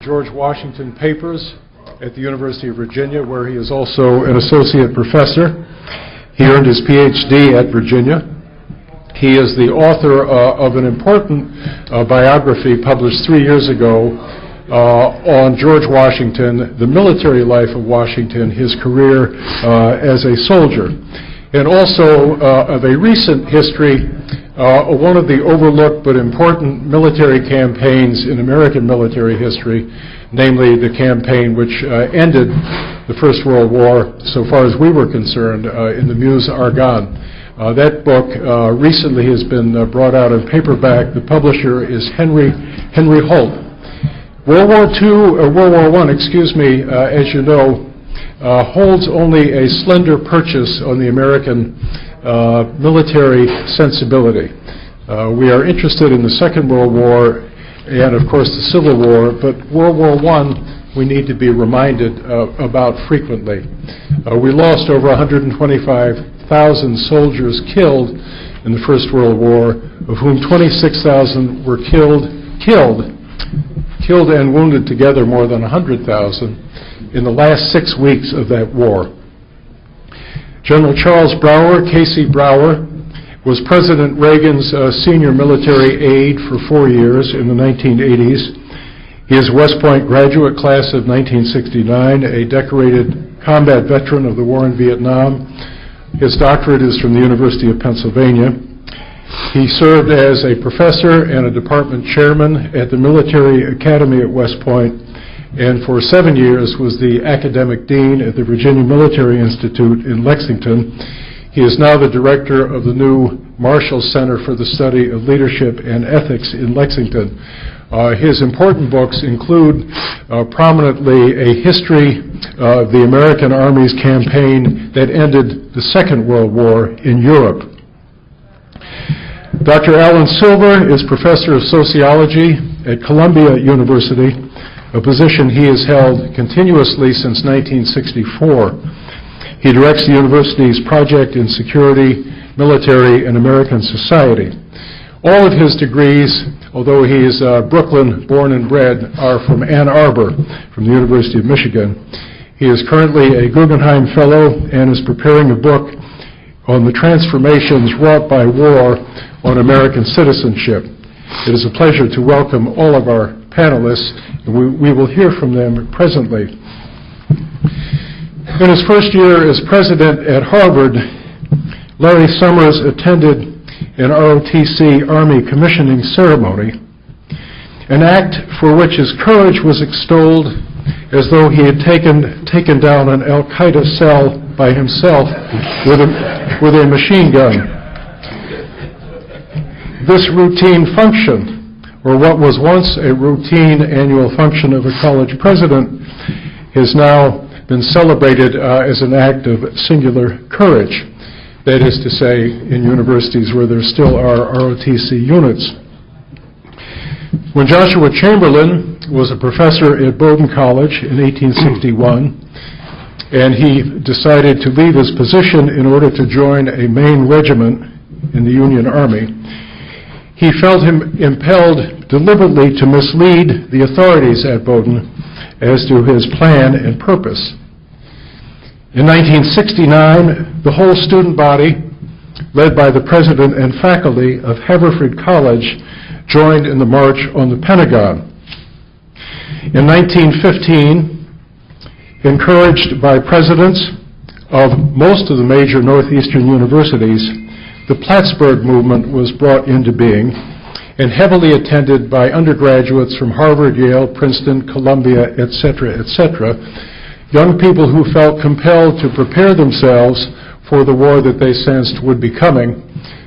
George Washington Papers at the University of Virginia, where he is also an associate professor. He earned his PhD at Virginia. He is the author of an important biography published 3 years ago on George Washington, the military life of Washington, his career as a soldier. And also of a recent history, one of the overlooked but important military campaigns in American military history, namely the campaign which ended the First World War, so far as we were concerned, in the Meuse-Argonne. That book recently has been brought out in paperback. The publisher is Henry Holt. World War I, as you know, holds only a slender purchase on the American military sensibility. We are interested in the Second World War and, of course, the Civil War, but World War I we need to be reminded about frequently. We lost over 125,000 soldiers killed in the First World War, of whom 26,000 were killed and wounded together more than 100,000 in the last 6 weeks of that war. General Charles Brower, Casey Brower, was President Reagan's senior military aide for 4 years in the 1980s. He is a West Point graduate class of 1969, a decorated combat veteran of the war in Vietnam. His doctorate is from the University of Pennsylvania. He served as a professor and a department chairman at the Military Academy at West Point, and for 7 years was the academic dean at the Virginia Military Institute in Lexington. He is now the director of the new Marshall Center for the Study of Leadership and Ethics in Lexington. His important books include prominently a history of the American Army's campaign that ended the Second World War in Europe. Dr. Alan Silver is professor of sociology at Columbia University, a position he has held continuously since 1964. He directs the university's project in security, military, and American society. All of his degrees, although he is Brooklyn born and bred, are from Ann Arbor, from the University of Michigan. He is currently a Guggenheim Fellow and is preparing a book on the transformations wrought by war on American citizenship. It is a pleasure to welcome all of our panelists, and we will hear from them presently. In his first year as president at Harvard, Larry Summers attended an ROTC Army commissioning ceremony, an act for which his courage was extolled as though he had taken down an Al-Qaeda cell by himself with a machine gun. This routine function, or what was once a routine annual function of a college president, has now been celebrated as an act of singular courage. That is to say, in universities where there still are ROTC units. When Joshua Chamberlain was a professor at Bowdoin College in 1861, and he decided to leave his position in order to join a Maine regiment in the Union Army, he felt him impelled deliberately to mislead the authorities at Bowdoin as to his plan and purpose. In 1969, the whole student body, led by the president and faculty of Haverford College, joined in the March on the Pentagon. In 1915, encouraged by presidents of most of the major northeastern universities, the Plattsburgh movement was brought into being and heavily attended by undergraduates from Harvard, Yale, Princeton, Columbia, etc., etc., young people who felt compelled to prepare themselves for the war that they sensed would be coming,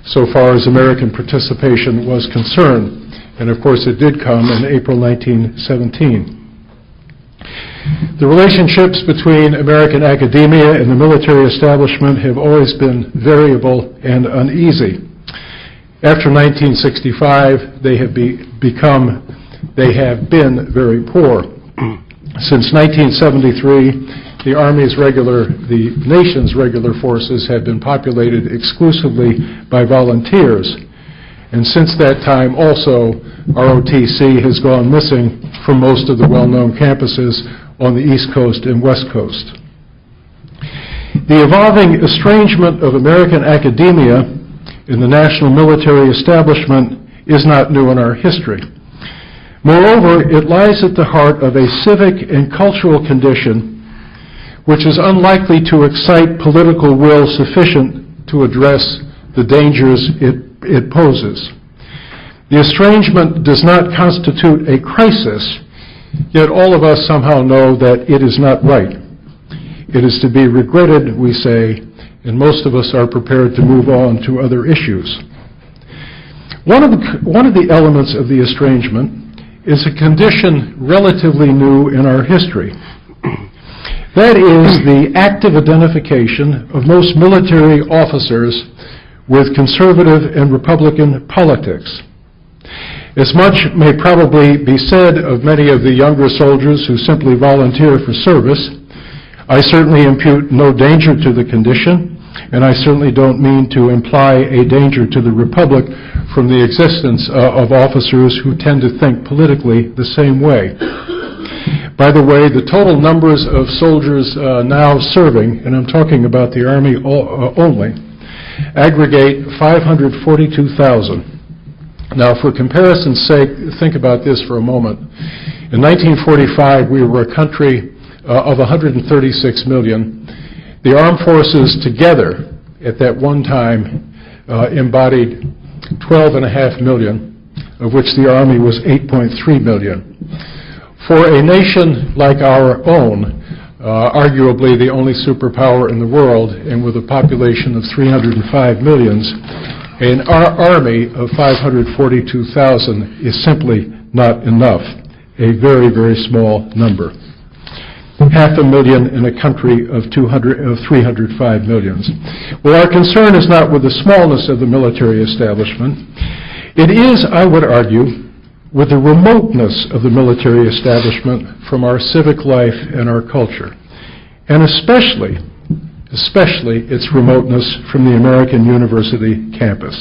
so far as American participation was concerned. And of course it did come in April 1917. The relationships between American academia and the military establishment have always been variable and uneasy. After 1965, they have been very poor. Since 1973, the nation's regular forces had been populated exclusively by volunteers. And since that time also, ROTC has gone missing from most of the well-known campuses on the East Coast and West Coast. The evolving estrangement of American academia in the national military establishment is not new in our history. Moreover, it lies at the heart of a civic and cultural condition which is unlikely to excite political will sufficient to address the dangers it poses. The estrangement does not constitute a crisis, yet all of us somehow know that it is not right. It is to be regretted, we say, and most of us are prepared to move on to other issues. One of the elements of the estrangement is a condition relatively new in our history. That is the active identification of most military officers with conservative and Republican politics. As much may probably be said of many of the younger soldiers who simply volunteer for service. I certainly impute no danger to the condition, and I certainly don't mean to imply a danger to the Republic from the existence of officers who tend to think politically the same way. By the way, the total numbers of soldiers now serving, and I'm talking about the Army only, aggregate 542,000. Now, for comparison's sake, think about this for a moment. In 1945, we were a country of 136 million. The armed forces together at that one time embodied 12.5 million, of which the Army was 8.3 million. For a nation like our own, arguably the only superpower in the world, and with a population of 305 million, an army of 542,000 is simply not enough, a very, very small number. 500,000 in a country of 305 million. Well, our concern is not with the smallness of the military establishment. It is, I would argue, with the remoteness of the military establishment from our civic life and our culture, and especially its remoteness from the American university campus.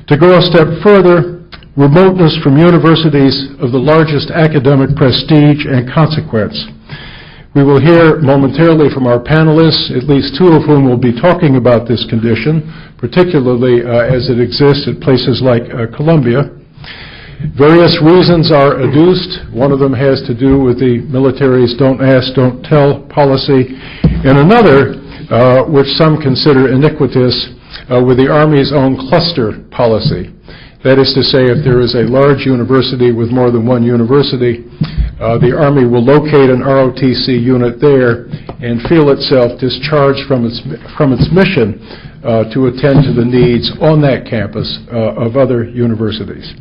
To go a step further, remoteness from universities of the largest academic prestige and consequence. We will hear momentarily from our panelists, at least two of whom will be talking about this condition, particularly as it exists at places like Columbia. Various reasons are adduced. One of them has to do with the military's don't ask, don't tell policy, and another, which some consider iniquitous, with the Army's own cluster policy. That is to say, if there is a large university with more than one university, the Army will locate an ROTC unit there and feel itself discharged from its mission to attend to the needs on that campus of other universities.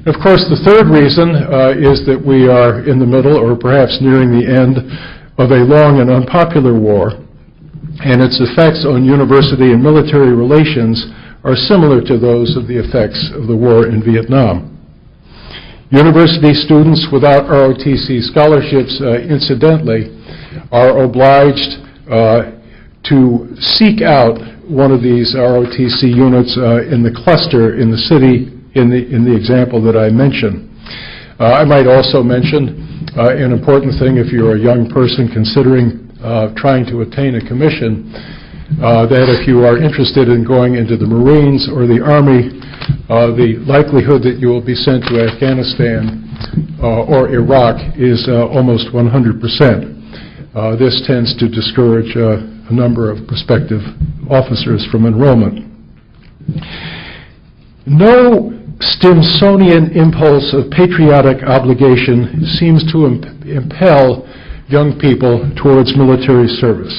Of course, the third reason is that we are in the middle, or perhaps nearing the end, of a long and unpopular war, and its effects on university and military relations are similar to those of the effects of the war in Vietnam. University students without ROTC scholarships, incidentally, are obliged to seek out one of these ROTC units in the cluster in the city in the example that I mentioned. I might also mention an important thing if you're a young person considering trying to attain a commission, that if you are interested in going into the Marines or the Army, the likelihood that you will be sent to Afghanistan or Iraq is almost 100%. This tends to discourage a number of prospective officers from enrollment. No Stimsonian impulse of patriotic obligation seems to impel young people towards military service.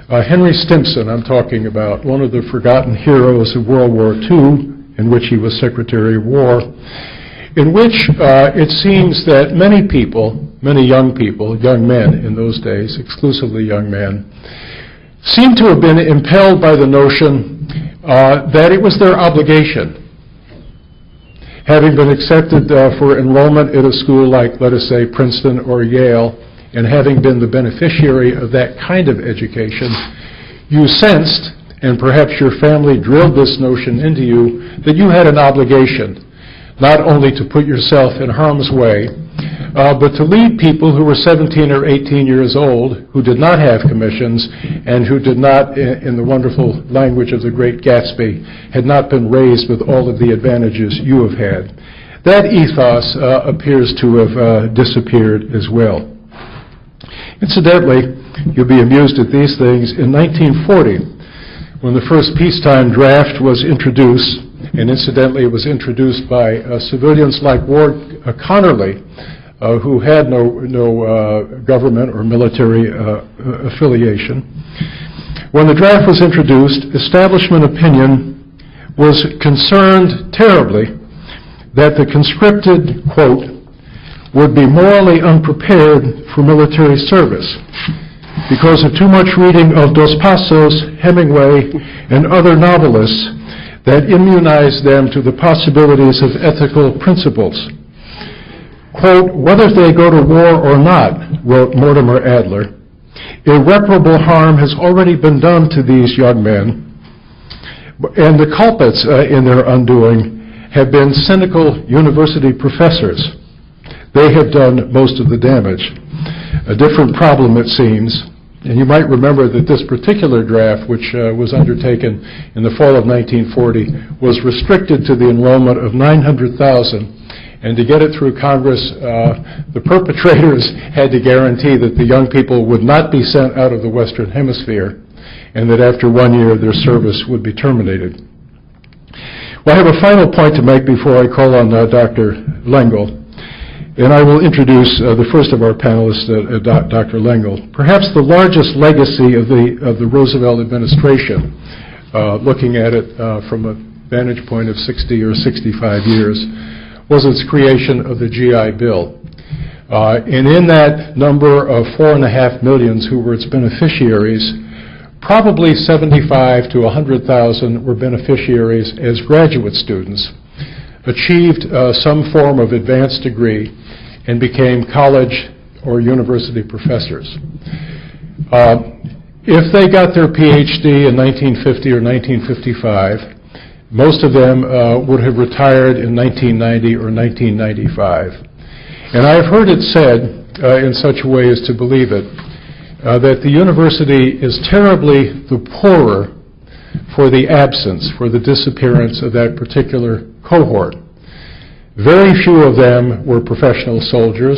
Henry Stimson, I'm talking about, one of the forgotten heroes of World War II, in which he was Secretary of War, in which it seems that many people, many young people, young men in those days, exclusively young men, seem to have been impelled by the notion that it was their obligation. Having been accepted for enrollment at a school like, let us say, Princeton or Yale, and having been the beneficiary of that kind of education, you sensed and perhaps your family drilled this notion into you that you had an obligation not only to put yourself in harm's way, but to lead people who were 17 or 18 years old, who did not have commissions, and who did not, in the wonderful language of the great Gatsby, had not been raised with all of the advantages you have had. That ethos appears to have disappeared as well. Incidentally, you'll be amused at these things. In 1940, when the first peacetime draft was introduced, and incidentally it was introduced by civilians like Ward Connerly, who had no government or military affiliation. When the draft was introduced, establishment opinion was concerned terribly that the conscripted, quote, would be morally unprepared for military service because of too much reading of Dos Passos, Hemingway, and other novelists that immunized them to the possibilities of ethical principles. Quote, whether they go to war or not, wrote Mortimer Adler, irreparable harm has already been done to these young men, and the culprits in their undoing have been cynical university professors. They have done most of the damage. A different problem, it seems, and you might remember that this particular draft, which was undertaken in the fall of 1940, was restricted to the enrollment of 900,000, and to get it through Congress, the perpetrators had to guarantee that the young people would not be sent out of the Western Hemisphere, and that after 1 year their service would be terminated. Well, I have a final point to make before I call on Dr. Lengel, and I will introduce the first of our panelists, Dr. Lengel. Perhaps the largest legacy of the Roosevelt administration, looking at it from a vantage point of 60 or 65 years, was its creation of the GI Bill. And in that number of 4.5 million who were its beneficiaries, probably 75 to 100,000 were beneficiaries as graduate students, achieved some form of advanced degree, and became college or university professors. If they got their PhD in 1950 or 1955, most of them would have retired in 1990 or 1995. And I've heard it said in such a way as to believe it, that the university is terribly the poorer for the absence, for the disappearance of that particular cohort. Very few of them were professional soldiers.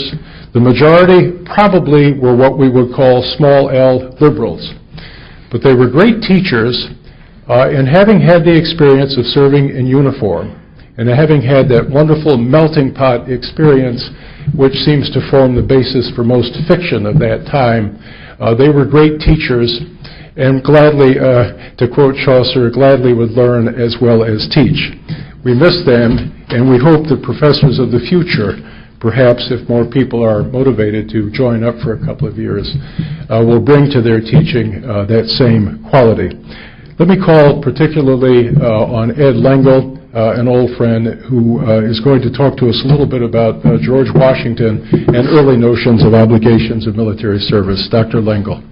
The majority probably were what we would call small L liberals. But they were great teachers, and having had the experience of serving in uniform, and having had that wonderful melting pot experience which seems to form the basis for most fiction of that time, they were great teachers, and gladly, to quote Chaucer, gladly would learn as well as teach. We miss them, and we hope that professors of the future, perhaps if more people are motivated to join up for a couple of years, will bring to their teaching that same quality. Let me call particularly on Ed Lengel, an old friend who is going to talk to us a little bit about George Washington and early notions of obligations of military service. Dr. Lengel.